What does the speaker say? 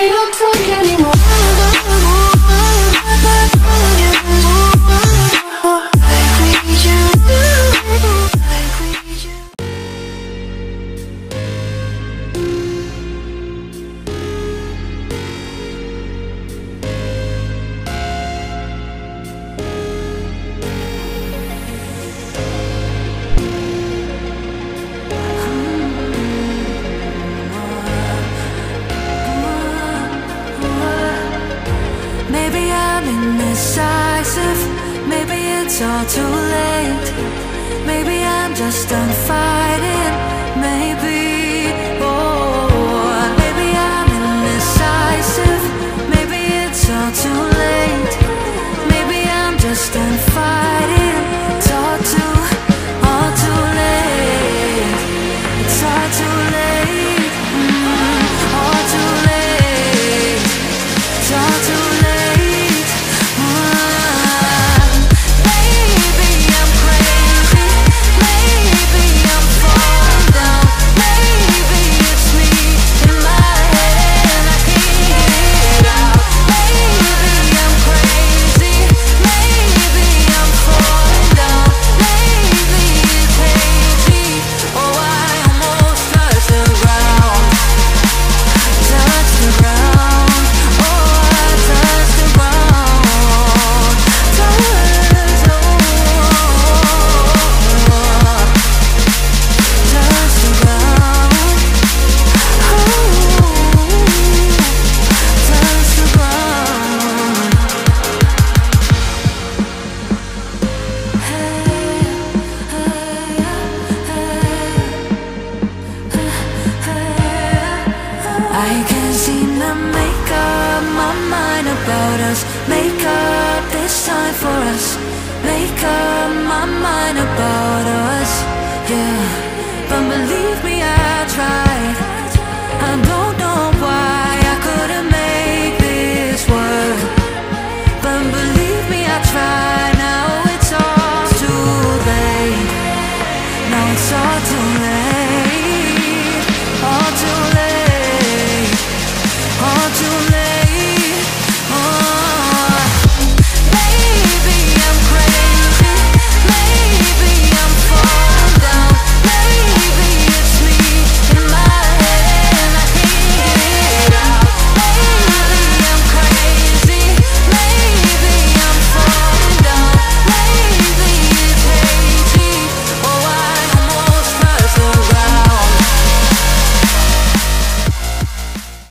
we don't talk anymore. Maybe I'm indecisive, maybe it's all too late. Maybe I'm just done fighting, maybe. Oh, maybe I'm indecisive, maybe it's all too late. Maybe I'm just done fighting. It's all too late. It's all too late. All too late. It's all too late. I can't seem to make up my mind about us. Make up this time for us. Make up my mind about us.